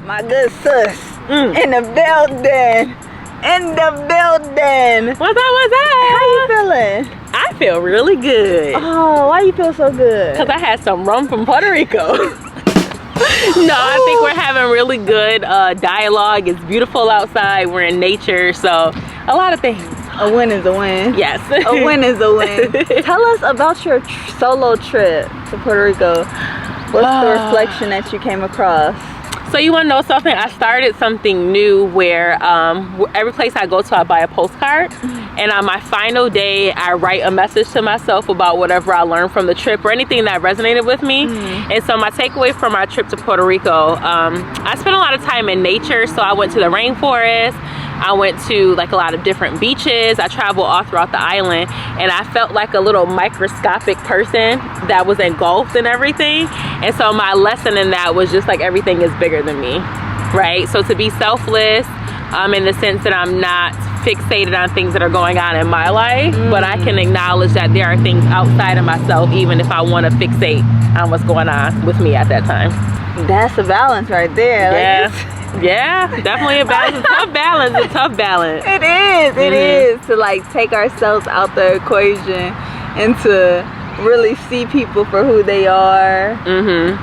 my good sis, in the building. In the building. What's up? How you feeling? I feel really good. Oh, why you feel so good? Because I had some rum from Puerto Rico. No, I think we're having really good dialogue. It's beautiful outside. We're in nature, so a lot of things. A win is a win. Yes. A win is a win. Tell us about your solo trip to Puerto Rico. What's the reflection that you came across? So you want to know something? I started something new where every place I go to, I buy a postcard. And on my final day, I write a message to myself about whatever I learned from the trip or anything that resonated with me. And so my takeaway from my trip to Puerto Rico, I spent a lot of time in nature. So I went to the rainforest. I went to like a lot of different beaches. I traveled all throughout the island, and I felt like a little microscopic person that was engulfed in everything. And so my lesson in that was just like everything is bigger than me, right? So to be selfless in the sense that I'm not fixated on things that are going on in my life, but I can acknowledge that there are things outside of myself, even if I want to fixate on what's going on with me at that time. That's a balance right there. Yeah. Yeah, definitely a balance. A tough balance. It is. It is to like take ourselves out the equation and to really see people for who they are.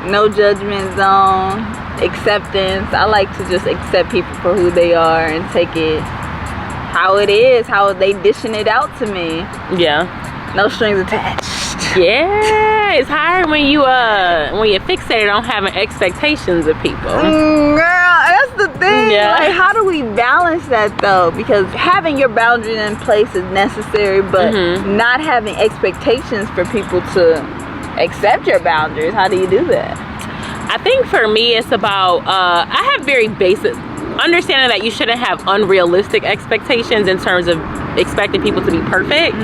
No judgment zone, acceptance. I like to just accept people for who they are and take it how it is, how they dishing it out to me. Yeah. No strings attached. Yeah, it's hard when you're fixated on having expectations of people. Girl, that's the thing. Yeah. Like, how do we balance that though? Because having your boundaries in place is necessary, but not having expectations for people to accept your boundaries. How do you do that? I think for me, it's about I have very basic understanding that you shouldn't have unrealistic expectations in terms of expecting people to be perfect,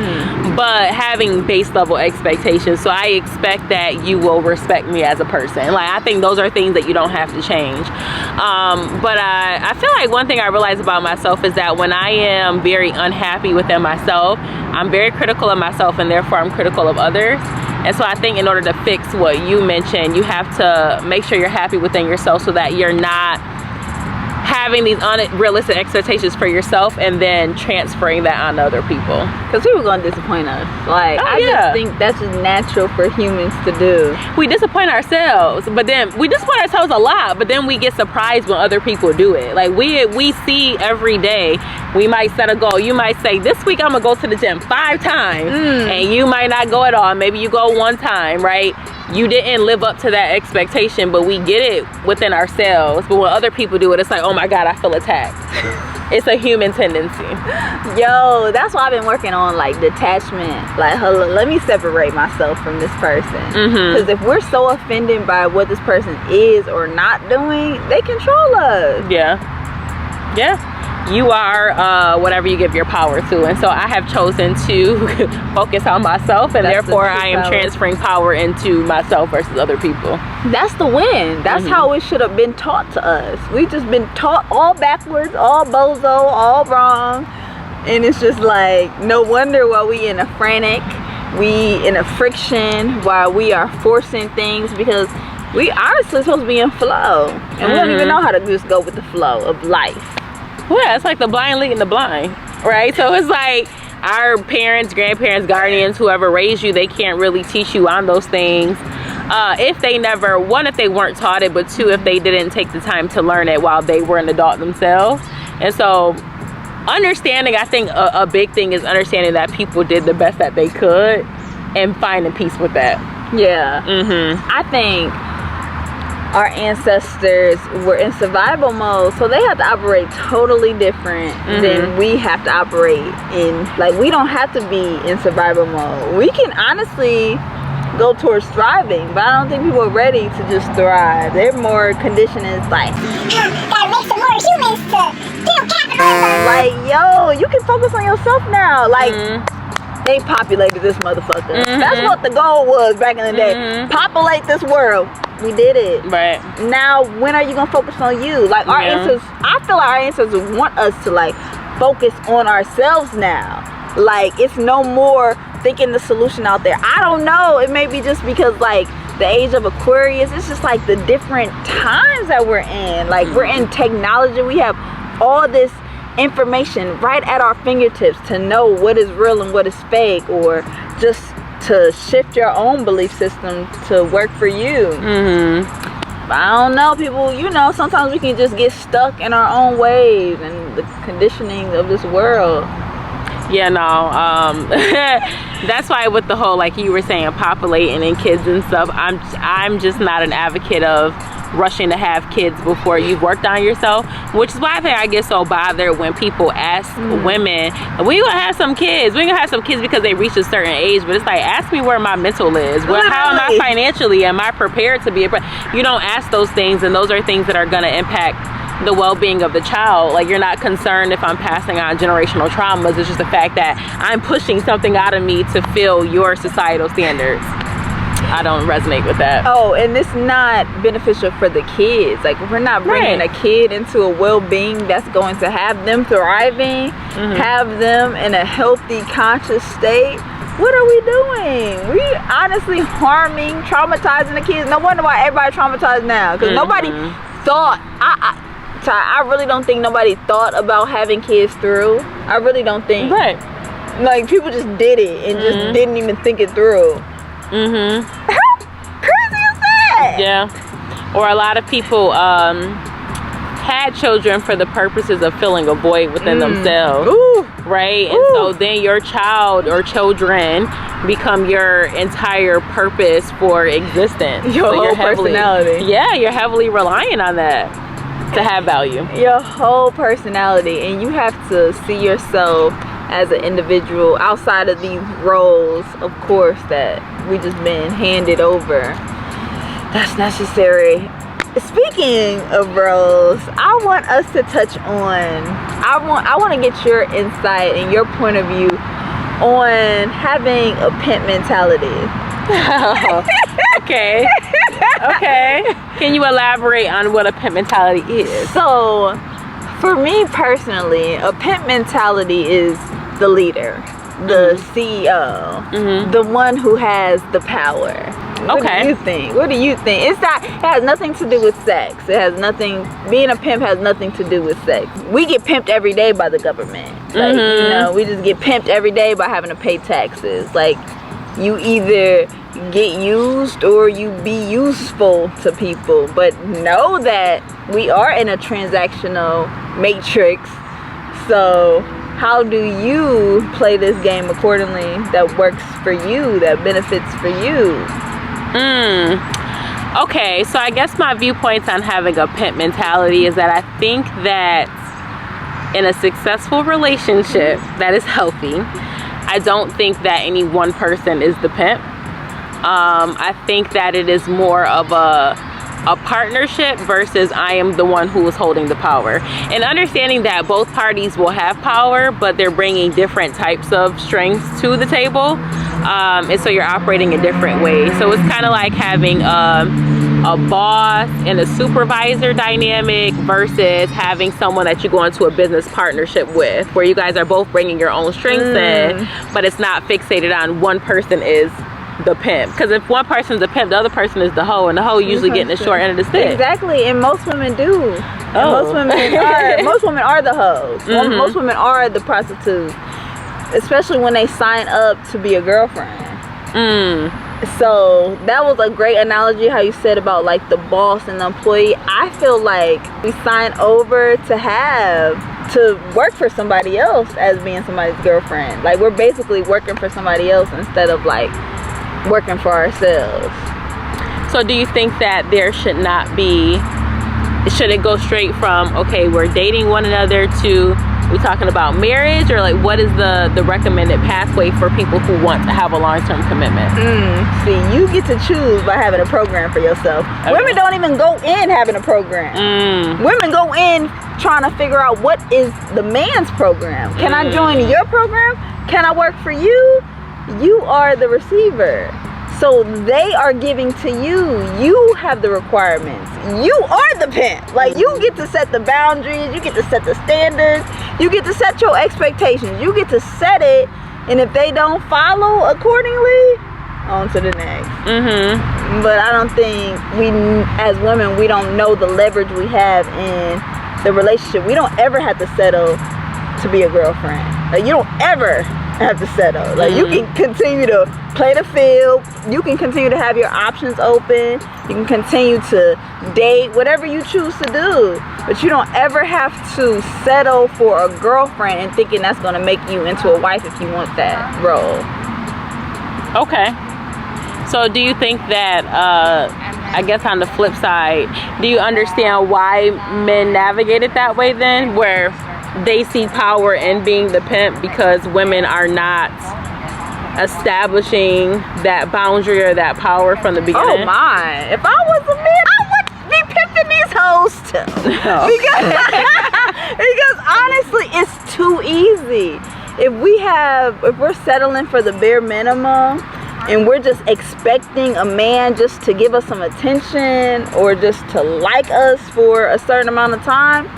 but having base level expectations. So I expect that you will respect me as a person. Like, I think those are things that you don't have to change. But I feel like one thing I realize about myself is that when I am very unhappy within myself, I'm very critical of myself, and therefore I'm critical of others. And so I think in order to fix what you mentioned, you have to make sure you're happy within yourself so that you're not having these unrealistic expectations for yourself and then transferring that on to other people. Because people are going to disappoint us. Like, I just think that's just natural for humans to do. We disappoint ourselves, but then we disappoint ourselves a lot, but then we get surprised when other people do it. Like, we see every day, we might set a goal. You might say, this week I'm going to go to the gym 5 times, and you might not go at all. Maybe you go 1 time, right? You didn't live up to that expectation, but we get it within ourselves. But when other people do it, it's like, oh my God, I feel attacked. It's a human tendency. Yo, that's why I've been working on like detachment. Like, let me separate myself from this person. Because if we're so offended by what this person is or not doing, they control us. Yeah. Yeah. You are whatever you give your power to, and so I have chosen to focus on myself, and therefore I am transferring power into myself versus other people. That's the win. That's how it should have been taught to us. We've just been taught all backwards, all bozo, all wrong, and it's just like, no wonder why we in a frantic, we in a friction, why we are forcing things, because we honestly supposed to be in flow, and we don't even know how to just go with the flow of life. Yeah, it's like the blind leading the blind, right? So it's like our parents, grandparents, guardians, whoever raised you, they can't really teach you on those things if they never, one, if they weren't taught it, but 2, if they didn't take the time to learn it while they were an adult themselves. And so understanding, I think a big thing is understanding that people did the best that they could and finding peace with that. Yeah. I think our ancestors were in survival mode, so they have to operate totally different than we have to operate in. Like, we don't have to be in survival mode. We can honestly go towards thriving, but I don't think people are ready to just thrive. They're more conditioned as like, gotta make some more humans to build capitalism. Like, yo, you can focus on yourself now. Like, they populated this motherfucker. That's what the goal was back in the day. Populate this world. We did it. Right. Now, when are you gonna focus on you? Like, our ancestors, I feel like our ancestors want us to like focus on ourselves now. Like, it's no more thinking the solution out there. I don't know. It may be just because like the age of Aquarius. It's just like the different times that we're in. Like, we're in technology. We have all this information right at our fingertips to know what is real and what is fake, or just to shift your own belief system to work for you. I don't know, people, you know, sometimes we can just get stuck in our own ways and the conditioning of this world. Yeah, no, that's why with the whole, like you were saying, populating and kids and stuff, I'm just not an advocate of rushing to have kids before you've worked on yourself, which is why I think I get so bothered when people ask women, we gonna have some kids, we gonna have some kids because they reach a certain age, but it's like, ask me where my mental is. Well, how am I financially? Am I prepared to be you don't ask those things, and those are things that are gonna impact the well-being of the child. Like, you're not concerned if I'm passing on generational traumas. It's just the fact that I'm pushing something out of me to fill your societal standards. I don't resonate with that. Oh, and it's not beneficial for the kids. Like, we're not bringing a kid into a well-being that's going to have them thriving, have them in a healthy, conscious state. What are we doing? We honestly harming, traumatizing the kids. No wonder why everybody traumatized now, because nobody thought. I really don't think nobody thought about having kids through. I really don't think. Like, people just did it and just didn't even think it through. How crazy is that? Yeah. Or a lot of people had children for the purposes of filling a void within themselves. Right? And so then your child or children become your entire purpose for existence. Your whole personality. Yeah, you're heavily relying on that to have value. Your whole personality, and you have to see yourself as an individual outside of these roles, of course, that we just been handed over. That's necessary. Speaking of roles, I want us to touch on, I want to get your insight and your point of view on having a pimp mentality. Okay. Can you elaborate on what a pimp mentality is? So, for me personally, a pimp mentality is the leader, the CEO, the one who has the power. What do you think? What do you think? It has nothing to do with sex. It has nothing, being a pimp has nothing to do with sex. We get pimped every day by the government. Like, you know, we just get pimped every day by having to pay taxes. Like, you either get used or you be useful to people. But know that we are in a transactional matrix. So how do you play this game accordingly that works for you, that benefits for you? Okay, so I guess my viewpoints on having a pimp mentality is that I think that in a successful relationship that is healthy, I don't think that any one person is the pimp. I think that it is more of a partnership versus I am the one who is holding the power. And understanding that both parties will have power, but they're bringing different types of strengths to the table. And so you're operating in different ways. So it's kind of like having a boss and a supervisor dynamic versus having someone that you go into a business partnership with, where you guys are both bringing your own strengths in, but it's not fixated on one person is the pimp. Because if one person's the pimp, the other person is the hoe, and the hoe usually getting the short end of the stick. Exactly, and most women do. Most women are the hoes. Most women are the prostitutes, especially when they sign up to be a girlfriend. So that was a great analogy how you said about like the boss and the employee. I feel like we sign over to work for somebody else as being somebody's girlfriend. Like, we're basically working for somebody else instead of like working for ourselves. So do you think that there should it go straight from, okay, we're dating one another, to we talking about marriage, or like what is the recommended pathway for people who want to have a long-term commitment? See, you get to choose by having a program for yourself. Women don't even go in having a program. Women go in trying to figure out what is the man's program. Can I join your program? Can I work for you? You are the receiver. So they are giving to you. You have the requirements. You are the pimp. Like, you get to set the boundaries. You get to set the standards. You get to set your expectations. You get to set it. And if they don't follow accordingly, on to the next. But I don't think we, as women, we don't know the leverage we have in the relationship. We don't ever have to settle to be a girlfriend. Like, you don't ever have to settle. Like, you can continue to play the field. You can continue to have your options open. You can continue to date, whatever you choose to do. But you don't ever have to settle for a girlfriend and thinking that's going to make you into a wife if you want that role. Okay. So do you think that, I guess on the flip side, do you understand why men navigate it that way then? Where they see power in being the pimp because women are not establishing that boundary or that power from the beginning? Oh my. If I was a man, I would be pimping these hoes too. No. Because honestly, it's too easy. If we're settling for the bare minimum and we're just expecting a man just to give us some attention or just to like us for a certain amount of time,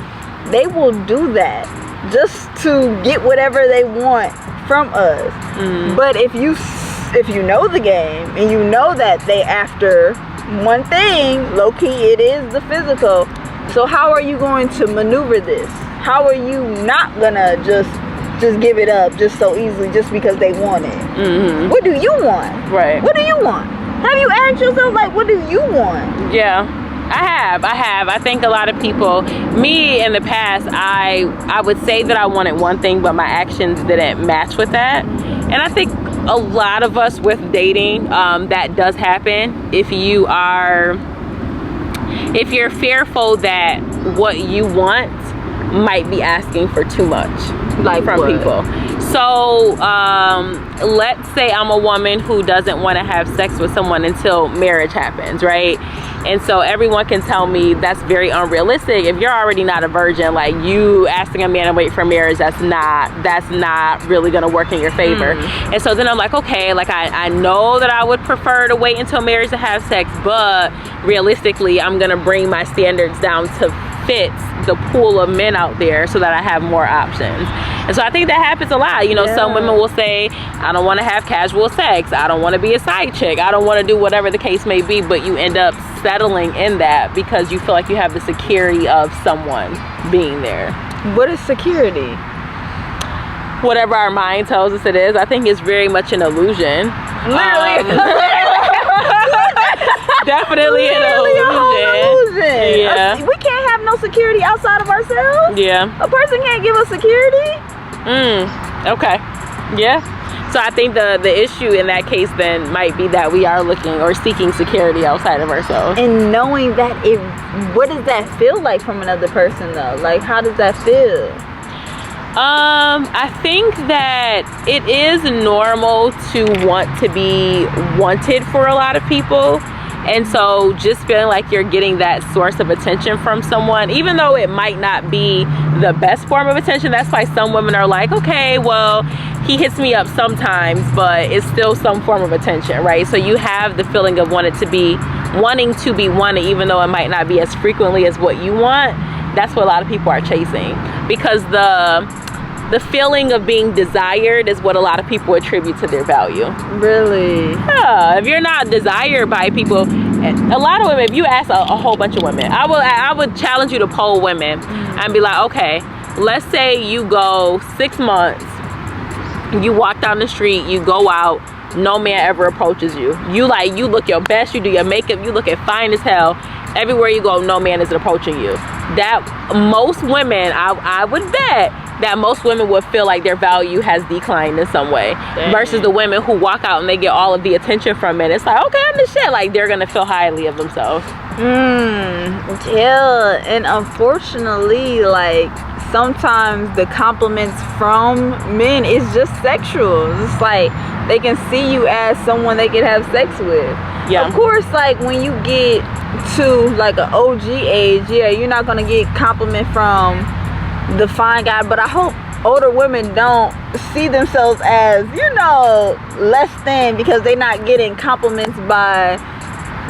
they will do that just to get whatever they want from us. But if you know the game and you know that they after one thing, low-key it is the physical, so how are you going to maneuver this? How are you not gonna just give it up just so easily just because they want it? What do you want? Right. What do you want? Have you asked yourself, like, what do you want? Yeah, I have. I think a lot of people, me in the past, I would say that I wanted one thing, but my actions didn't match with that. And I think a lot of us with dating, that does happen. If you're fearful that what you want might be asking for too much, like, from people. So let's say I'm a woman who doesn't want to have sex with someone until marriage happens, right? And so everyone can tell me that's very unrealistic. If you're already not a virgin, like, you asking a man to wait for marriage, that's not really gonna work in your favor. And so then I'm like, okay, like, I know that I would prefer to wait until marriage to have sex, but realistically I'm gonna bring my standards down to fit the pool of men out there so that I have more options. And so I think that happens a lot. You know, some women will say, I don't want to have casual sex, I don't want to be a side chick, I don't want to do whatever the case may be, but you end up settling in that because you feel like you have the security of someone being there. What is security? Whatever our mind tells us it is. I think it's very much an illusion. Literally. Definitely an illusion. Yeah. We can't have no security outside of ourselves. Yeah. A person can't give us security. Okay. Yeah. So I think the issue in that case then might be that we are looking or seeking security outside of ourselves. And knowing that, what does that feel like from another person though? Like, how does that feel? I think that it is normal to want to be wanted for a lot of people. And so just feeling like you're getting that source of attention from someone, even though it might not be the best form of attention, that's why some women are like, okay, well, he hits me up sometimes, but it's still some form of attention, right? So you have the feeling of wanting to be wanted, even though it might not be as frequently as what you want. That's what a lot of people are chasing, because the feeling of being desired is what a lot of people attribute to their value. Really? Yeah. If you're not desired by people, a lot of women, if you ask a whole bunch of women, I would challenge you to poll women and be like, okay, let's say you go 6 months, you walk down the street, you go out, no man ever approaches you. You look your best, you do your makeup, you look fine as hell. Everywhere you go, no man is approaching you. That most women, I would bet that most women would feel like their value has declined in some way. Dang. Versus the women who walk out and they get all of the attention from men. It's like, okay, I'm the shit. Like, they're gonna feel highly of themselves. Yeah, and unfortunately, like, sometimes the compliments from men is just sexual. It's like they can see you as someone they can have sex with. Yeah. Of course, like, when you get to like an OG age, yeah, you're not gonna get compliment from the fine guy, but I hope older women don't see themselves as, you know, less than because they're not getting compliments by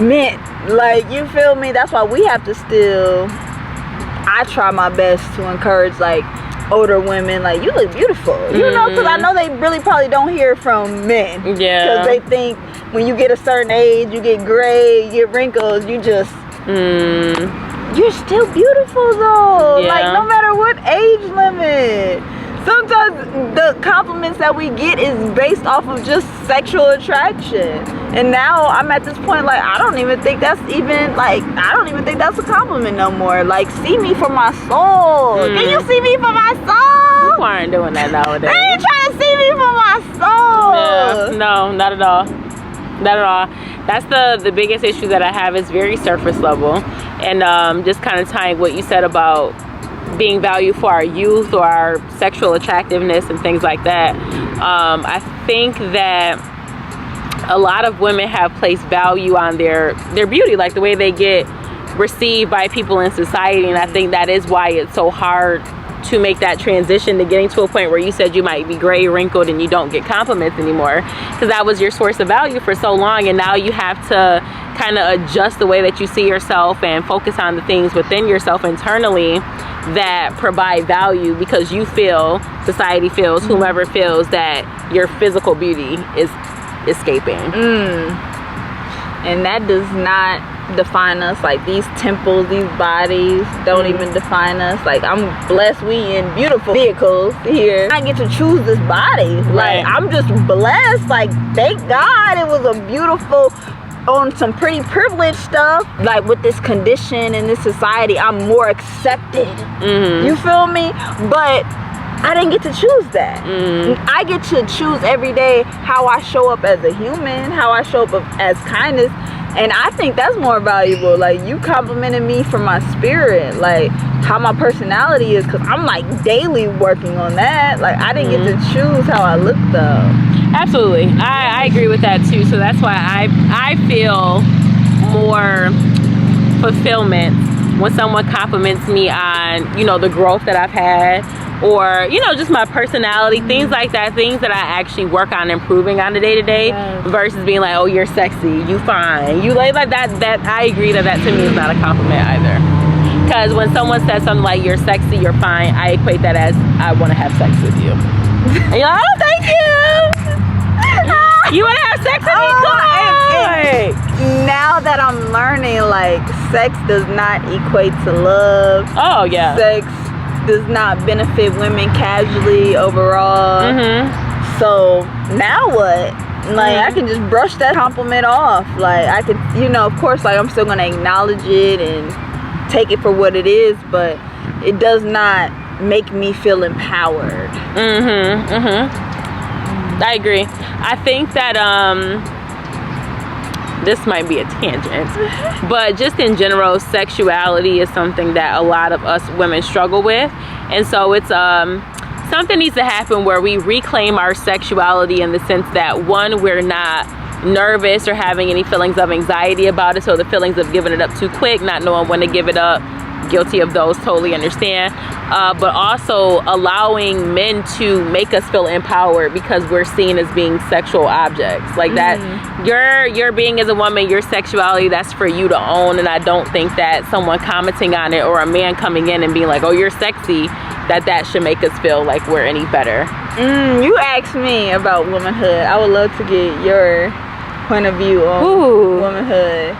men. Like, you feel me? That's why we have to still, I try my best to encourage like older women, like, you look beautiful, you know, because I know they really probably don't hear from men. Yeah. Because they think when you get a certain age, you get gray, you get wrinkles, you just you're still beautiful though. Yeah. Like no matter what age limit. Sometimes the compliments that we get is based off of just sexual attraction. And now I'm at this point, like, I don't even think that's a compliment no more. Like, see me for my soul. Can you see me for my soul? People aren't doing that nowadays. They ain't trying to see me for my soul. Yeah, no, not at all. Not at all. That's the biggest issue that I have, is very surface level. And just kind of tying what you said about being valued for our youth or our sexual attractiveness and things like that. I think that a lot of women have placed value on their beauty, like the way they get received by people in society. And I think that is why it's so hard to make that transition to getting to a point where you said you might be gray, wrinkled, and you don't get compliments anymore, because that was your source of value for so long. And now you have to kind of adjust the way that you see yourself and focus on the things within yourself internally that provide value, because you feel, society feels, whomever feels that your physical beauty is escaping. And that does not define us. Like, these temples, these bodies don't even define us. Like, I'm blessed we in beautiful vehicles here. I get to choose this body. Like, I'm just blessed. Like, thank God it was a beautiful, on some pretty privileged stuff. Like, with this condition in this society, I'm more accepted. You feel me? But I didn't get to choose that. I get to choose every day how I show up as a human, how I show up as kindness. And I think that's more valuable. Like, you complimented me for my spirit, like how my personality is, because I'm like daily working on that. Like, I didn't get to choose how I look though. Absolutely. I agree with that too. So that's why I feel more fulfillment when someone compliments me on, you know, the growth that I've had, or, you know, just my personality, things like that, things that I actually work on improving on the day-to-day, versus being like, oh, you're sexy, you fine, you like that. I agree that to me is not a compliment either. Because when someone says something like, you're sexy, you're fine, I equate that as, I want to have sex with you. And you're like, oh, thank you. You want to have sex with me? Come on. Now that I'm learning, like, sex does not equate to love. Oh, yeah. Sex does not benefit women casually overall. So now what? Like, I can just brush that compliment off. Like, I could, you know, of course, like, I'm still gonna acknowledge it and take it for what it is, but it does not make me feel empowered. I agree. I think that this might be a tangent, but just in general, sexuality is something that a lot of us women struggle with. And so it's something needs to happen where we reclaim our sexuality, in the sense that, one, we're not nervous or having any feelings of anxiety about it. So the feelings of giving it up too quick, not knowing when to give it up, guilty of those, totally understand. But also allowing men to make us feel empowered, because we're seen as being sexual objects. Like that, your being as a woman, your sexuality, that's for you to own. And I don't think that someone commenting on it, or a man coming in and being like, oh, you're sexy, that should make us feel like we're any better. You asked me about womanhood. I would love to get your point of view on womanhood.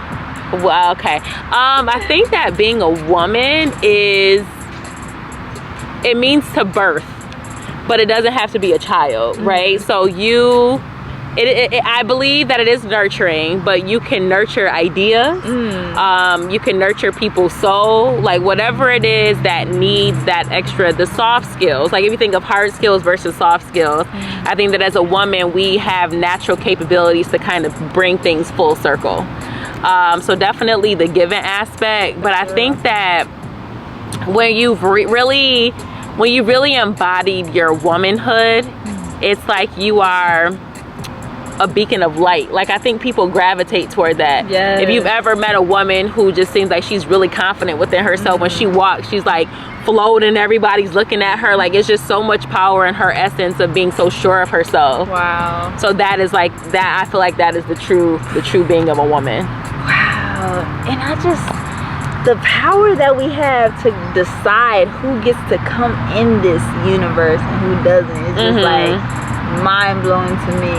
Well, okay. I think that being a woman it means to birth, but it doesn't have to be a child, right? So I believe that it is nurturing, but you can nurture ideas. You can nurture people's soul, like whatever it is that needs that extra, the soft skills. Like if you think of hard skills versus soft skills, I think that as a woman, we have natural capabilities to kind of bring things full circle. So definitely the giving aspect, but I think that when you've really embodied your womanhood, it's like you are a beacon of light. Like, I think people gravitate toward that. Yes. If you've ever met a woman who just seems like she's really confident within herself, when she walks, she's like floating, everybody's looking at her. Like, it's just so much power in her essence of being so sure of herself. Wow. So that is like that. I feel like that is the true being of a woman. Wow. And the power that we have to decide who gets to come in this universe and who doesn't is just like mind-blowing to me.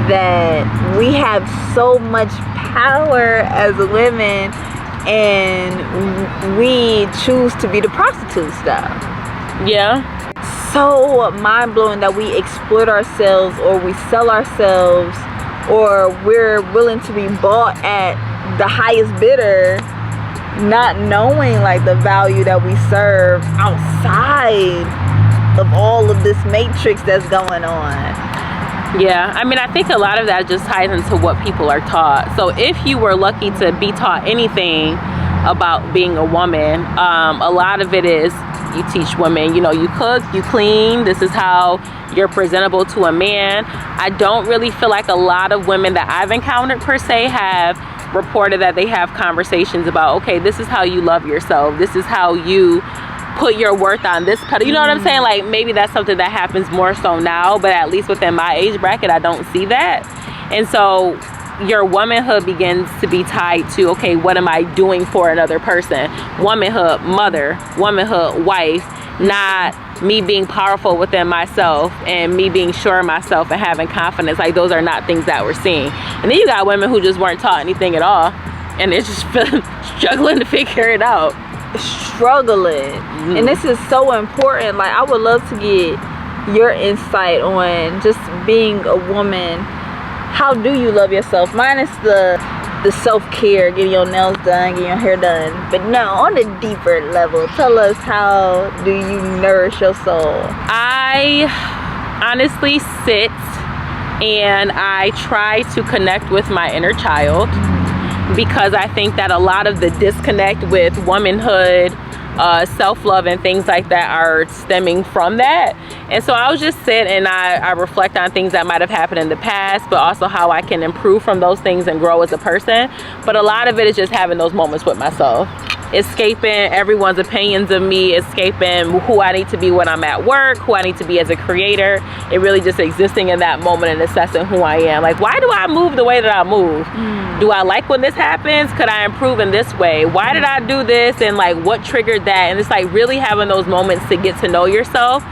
that we have so much power as women, and we choose to be the prostitutes though. Yeah. So mind-blowing that we exploit ourselves, or we sell ourselves, or we're willing to be bought at the highest bidder, not knowing like the value that we serve outside of all of this matrix that's going on. Yeah, I mean, I think a lot of that just ties into what people are taught. So if you were lucky to be taught anything about being a woman, a lot of it is you teach women, you know, you cook, you clean, this is how you're presentable to a man. I don't really feel like a lot of women that I've encountered per se have reported that they have conversations about, okay, this is how you love yourself, this is how you put your worth on this pedal. You know what I'm saying? Like, maybe that's something that happens more so now, but at least within my age bracket, I don't see that. And so your womanhood begins to be tied to, okay, what am I doing for another person? Womanhood, mother, womanhood, wife, not me being powerful within myself and me being sure of myself and having confidence. Like, those are not things that we're seeing. And then you got women who just weren't taught anything at all, and they're just struggling to figure it out. Struggling. And this is so important. Like, I would love to get your insight on just being a woman. How do you love yourself? Mine is the self-care, getting your nails done, getting your hair done. But no, on a deeper level, tell us, how do you nourish your soul? I honestly sit and I try to connect with my inner child, because I think that a lot of the disconnect with womanhood, self-love and things like that are stemming from that. And so I'll just sit and I reflect on things that might have happened in the past, but also how I can improve from those things and grow as a person. But a lot of it is just having those moments with myself, escaping everyone's opinions of me, escaping who I need to be when I'm at work, who I need to be as a creator, and really just existing in that moment and assessing who I am. Like, why do I move the way that I move? Do I like when this happens? Could I improve in this way? Why did I do this? And like, what triggered that? And it's like really having those moments to get to know yourself.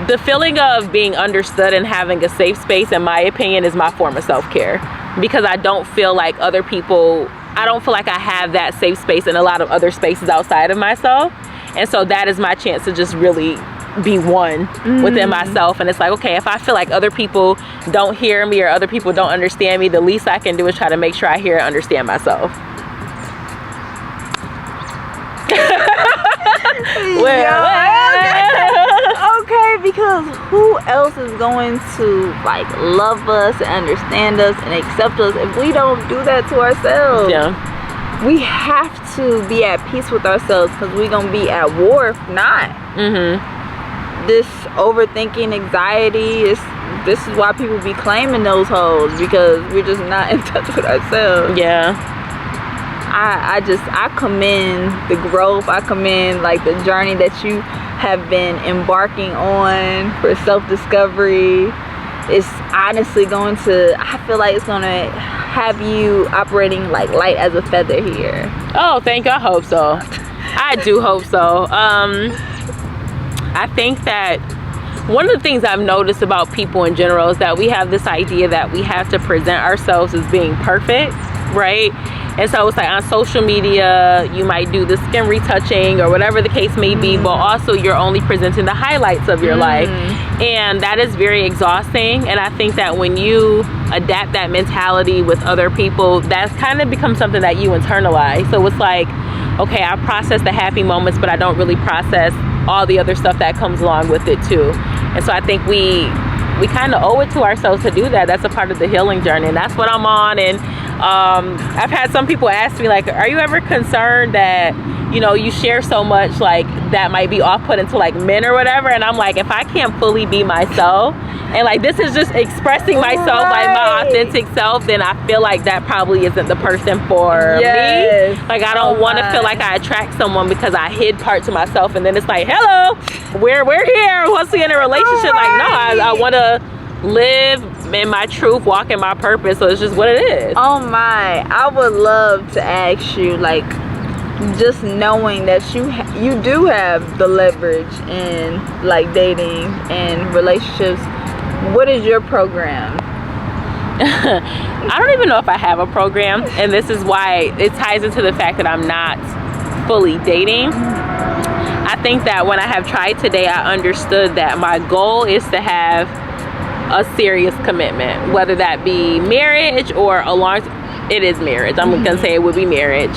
The feeling of being understood and having a safe space, in my opinion, is my form of self-care, because I don't feel like other people, I don't feel like I have that safe space in a lot of other spaces outside of myself. And so that is my chance to just really be one within myself. And it's like, okay, if I feel like other people don't hear me or other people don't understand me, the least I can do is try to make sure I hear and understand myself. Okay, because who else is going to like love us and understand us and accept us if we don't do that to ourselves? Yeah. We have to be at peace with ourselves, because we're gonna be at war if not. This overthinking, anxiety, this is why people be claiming those hoes, because we're just not in touch with ourselves. Yeah. I commend the growth. I commend like the journey that you have been embarking on for self-discovery. It's honestly going to, I feel like it's going to have you operating like light as a feather here. Oh, thank you. I hope so. I do hope so. I think that one of the things I've noticed about people in general is that we have this idea that we have to present ourselves as being perfect, right? And so it's like on social media, you might do the skin retouching or whatever the case may be, but also you're only presenting the highlights of your life. And that is very exhausting. And I think that when you adapt that mentality with other people, that kind of becomes something that you internalize. So it's like, okay, I process the happy moments, but I don't really process all the other stuff that comes along with it too. And so I think we kind of owe it to ourselves to do that. That's a part of the healing journey, and that's what I'm on. And I've had some people ask me, like, are you ever concerned that, you know, you share so much like that might be off-putting to like men or whatever? And I'm like, if I can't fully be myself, and like this is just expressing myself, like my authentic self, then I feel like that probably isn't the person for me. Like, I don't want to feel like I attract someone because I hid parts of myself, and then it's like, hello, we're here once we in a relationship. Like, no, I want to live in my truth, walk in my purpose. So it's just what it is. Oh my, I would love to ask you, like, just knowing that you do have the leverage in like dating and relationships, what is your program? I don't even know if I have a program, and this is why it ties into the fact that I'm not fully dating. I think that when I have tried today, I understood that my goal is to have a serious commitment, whether that be marriage or a long, it is marriage. I'm gonna say it would be marriage.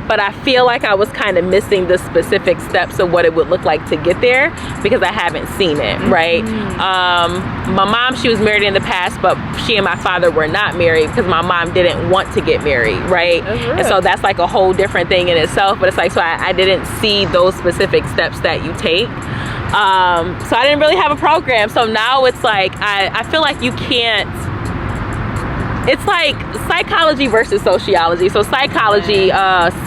But I feel like I was kind of missing the specific steps of what it would look like to get there because I haven't seen it, right? My mom, she was married in the past, but she and my father were not married because my mom didn't want to get married, right? And so that's like a whole different thing in itself. But it's like, so I didn't see those specific steps that you take. So I didn't really have a program. So now it's like, I feel like you can't, it's like psychology versus sociology. So psychology,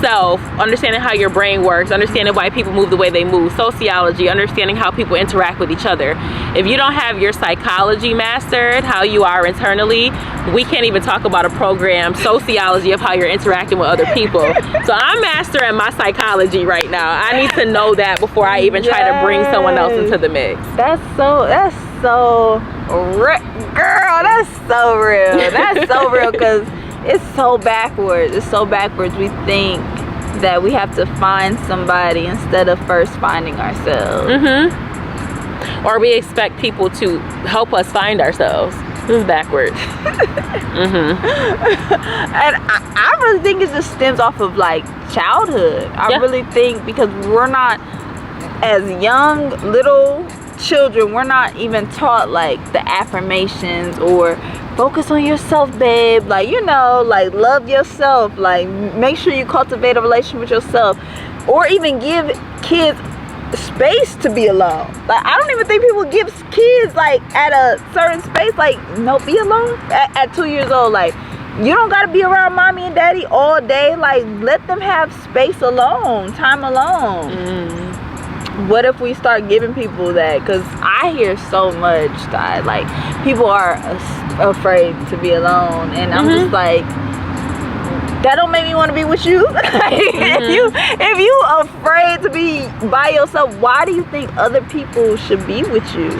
self, understanding how your brain works, understanding why people move the way they move. Sociology, understanding how people interact with each other. If you don't have your psychology mastered, how you are internally, we can't even talk about a program, sociology, of how you're interacting with other people. So I'm mastering my psychology right now. I need to know that before I even try to bring someone else into the mix. That's so girl, that's so real. That's so real, because it's so backwards. It's so backwards. We think that we have to find somebody instead of first finding ourselves. Or we expect people to help us find ourselves. This is backwards. And I really think it just stems off of like childhood. I really think because we're not, as young little children, we're not even taught like the affirmations or focus on yourself, babe, like, you know, like love yourself, like make sure you cultivate a relationship with yourself, or even give kids space to be alone. Like I don't even think people give kids like at a certain space, like no, be alone at 2 years old. Like you don't got to be around mommy and daddy all day. Like let them have space alone, time alone. What if we start giving people that? Because I hear so much that like people are afraid to be alone, and I'm just like, that don't make me want to be with you. If you afraid to be by yourself, why do you think other people should be with you?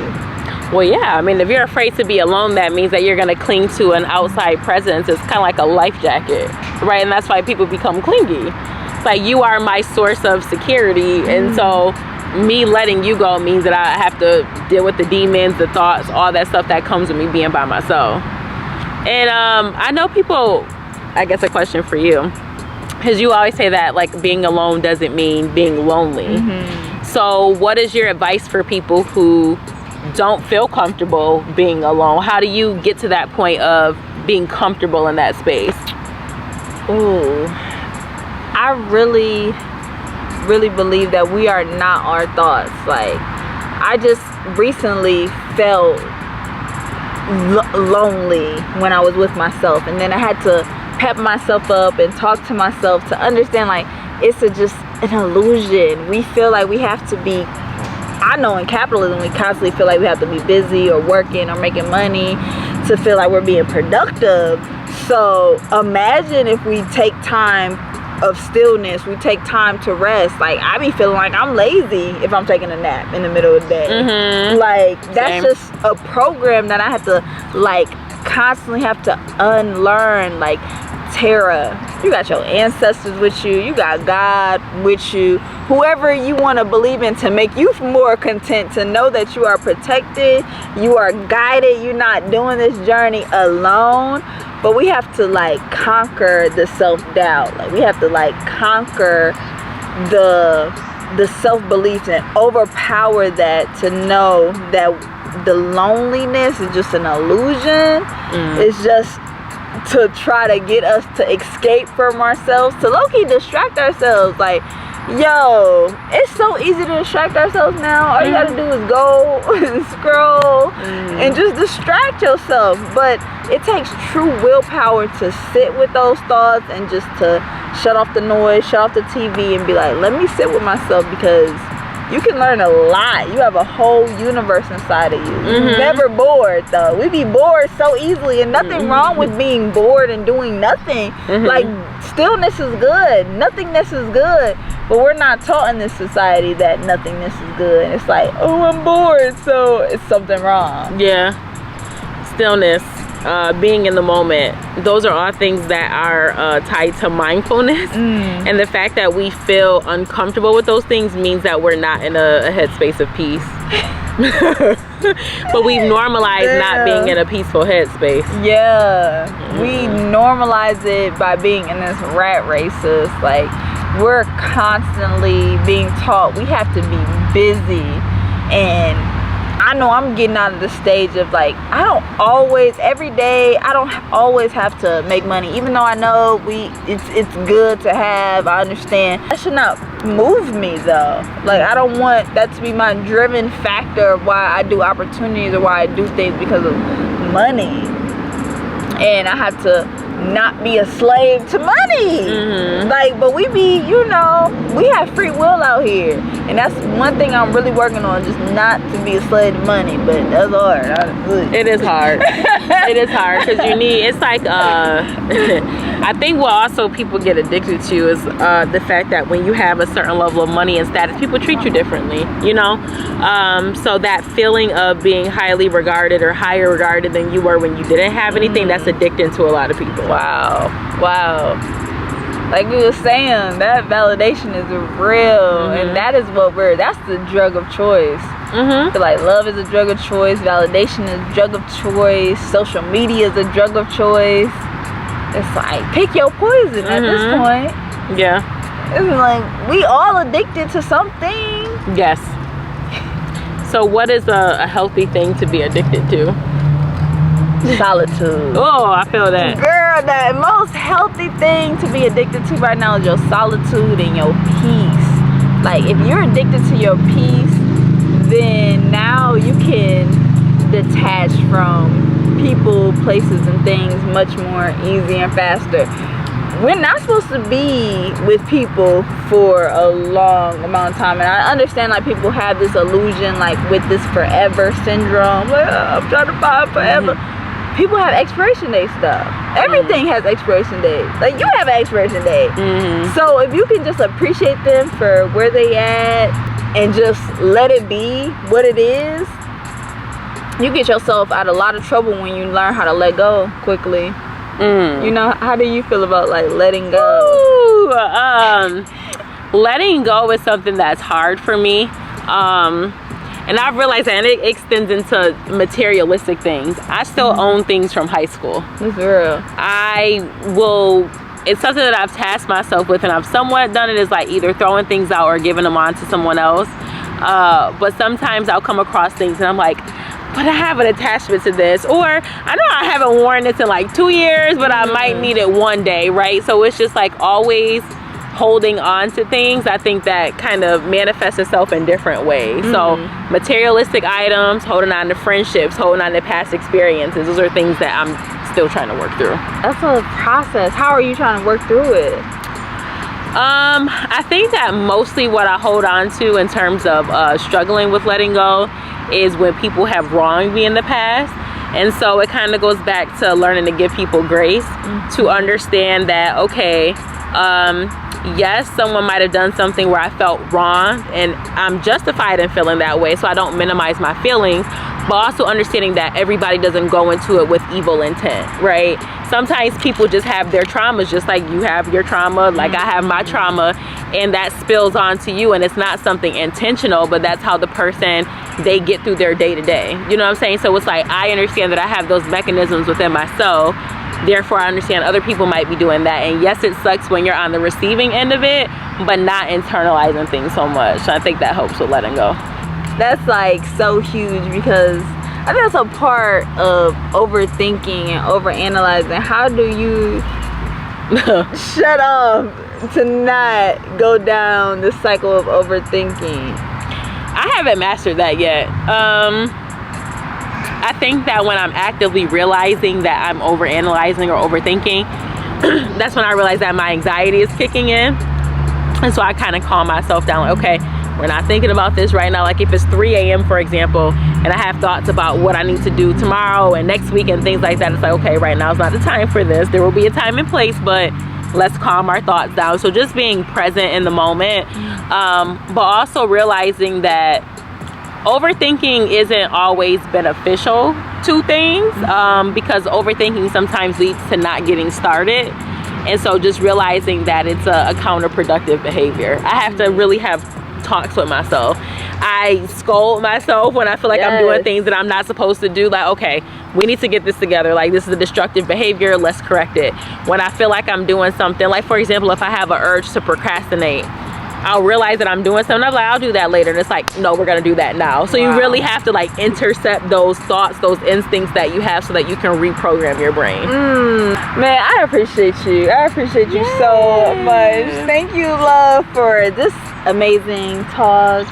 Well, yeah, I mean, if you're afraid to be alone, that means that you're going to cling to an outside presence. It's kind of like a life jacket, right? And that's why people become clingy. It's like, you are my source of security, and so me letting you go means that I have to deal with the demons, the thoughts, all that stuff that comes with me being by myself. And I know people, I guess a question for you, because you always say that like being alone doesn't mean being lonely. So what is your advice for people who don't feel comfortable being alone? How do you get to that point of being comfortable in that space? Ooh, I really believe that we are not our thoughts. Like I just recently felt lonely when I was with myself, and then I had to pep myself up and talk to myself to understand like it's just an illusion. We feel like we have to be, I know in capitalism we constantly feel like we have to be busy or working or making money to feel like we're being productive. So imagine if we take time of stillness, we take time to rest. Like I be feeling like I'm lazy if I'm taking a nap in the middle of the day. Like that's just a program that I have to like constantly have to unlearn. Like Tara, you got your ancestors with you, you got God with you, whoever you want to believe in to make you more content, to know that you are protected, you are guided, you're not doing this journey alone. But we have to like conquer the self-doubt. Like we have to like conquer the self-belief and overpower that, to know that the loneliness is just an illusion. It's just to try to get us to escape from ourselves, to low-key distract ourselves. Like, yo, it's so easy to distract ourselves now. All you gotta do is go and scroll and just distract yourself. But it takes true willpower to sit with those thoughts and just to shut off the noise, shut off the TV, and be like, let me sit with myself, because you can learn a lot. You have a whole universe inside of you. You're never bored though. We be bored so easily, and nothing wrong with being bored and doing nothing. Like stillness is good, nothingness is good, but we're not taught in this society that nothingness is good. It's like, oh, I'm bored, so it's something wrong. Yeah, stillness. being in the moment, those are all things that are tied to mindfulness. And the fact that we feel uncomfortable with those things means that we're not in a headspace of peace. But we've normalized not being in a peaceful headspace. Yeah, we normalize it by being in this rat race. Like, we're constantly being taught we have to be busy. And I know I'm getting out of the stage of like, I don't always have to make money, even though I know it's good to have. I understand that should not move me though. Like, I don't want that to be my driven factor of why I do opportunities or why I do things, because of money. And I have to not be a slave to money. Like, but we have free will out here, and that's one thing I'm really working on, just not to be a slave to money. But that's hard. It is hard. It is hard, because it's like I think what also people get addicted to is the fact that when you have a certain level of money and status, people treat you differently, so that feeling of being highly regarded or higher regarded than you were when you didn't have anything, that's addicting to a lot of people. Wow. Like we were saying, that validation is real, and that is that's the drug of choice. So like, love is a drug of choice, validation is a drug of choice, social media is a drug of choice. It's like, pick your poison at this point. Yeah. It's like, we all addicted to something. Yes. So what is a healthy thing to be addicted to? Solitude. Oh, I feel that. Girl, the most healthy thing to be addicted to right now is your solitude and your peace. Like, if you're addicted to your peace, then now you can detach from people, places, and things much more easy and faster. We're not supposed to be with people for a long amount of time, and I understand like people have this illusion, like with this forever syndrome, like, I'm trying to find forever. People have expiration date stuff. Everything has expiration date. Like, you have an expiration date. So if you can just appreciate them for where they at and just let it be what it is, you get yourself out of a lot of trouble when you learn how to let go quickly. How do you feel about like letting go? Letting go is something that's hard for me. And I've realized that, and it extends into materialistic things. I still own things from high school. That's real. It's something that I've tasked myself with, and I've somewhat done it, is like either throwing things out or giving them on to someone else. But sometimes I'll come across things and I'm like, but I have an attachment to this, or I know I haven't worn this in like 2 years, but I might need it one day, right? So it's just like always holding on to things. I think that kind of manifests itself in different ways. So materialistic items, holding on to friendships, holding on to past experiences, those are things that I'm still trying to work through. That's a process. How are you trying to work through it? I think that mostly what I hold on to in terms of struggling with letting go is when people have wronged me in the past. And so it kind of goes back to learning to give people grace, to understand that, okay, yes, someone might have done something where I felt wrong, and I'm justified in feeling that way, so I don't minimize my feelings, but also understanding that everybody doesn't go into it with evil intent, right? Sometimes people just have their traumas, just like you have your trauma, like I have my trauma, and that spills onto you, and it's not something intentional, but that's how the person, they get through their day-to-day. You know what I'm saying? So it's like, I understand that I have those mechanisms within myself, therefore I understand other people might be doing that. And yes, it sucks when you're on the receiving end of it, but not internalizing things so much. So I think that helps with letting go. That's like so huge, because I think that's a part of overthinking and overanalyzing. How do you shut up to not go down the cycle of overthinking? I haven't mastered that yet. I think that when I'm actively realizing that I'm overanalyzing or overthinking, that's when I realize that my anxiety is kicking in. And so I kind of calm myself down, like, okay, we're not thinking about this right now. Like if it's 3 a.m. for example, and I have thoughts about what I need to do tomorrow and next week and things like that, it's like, okay, right now is not the time for this. There will be a time and place, but let's calm our thoughts down. So just being present in the moment, but also realizing that overthinking isn't always beneficial. two things, because overthinking sometimes leads to not getting started. And so just realizing that it's a counterproductive behavior. I have to really have talks with myself. I scold myself when I feel like I'm doing things that I'm not supposed to do. Like, okay, we need to get this together. Like, this is a destructive behavior. Let's correct it. When I feel like I'm doing something, like for example, if I have an urge to procrastinate, I'll realize that I'm doing something. I'm like, I'll do that later. And it's like, no, we're going to do that now. So you really have to like intercept those thoughts, those instincts that you have so that you can reprogram your brain. Man, I appreciate you. I appreciate you so much. Thank you, love, for this amazing talk.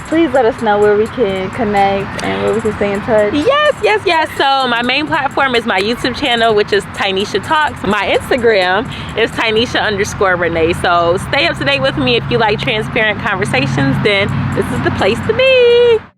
Please let us know where we can connect and where we can stay in touch. Yes. So my main platform is my YouTube channel, which is Tynesha Talks. My Instagram is Tynesha_Renee. So stay up to date with me. If you like transparent conversations, then this is the place to be.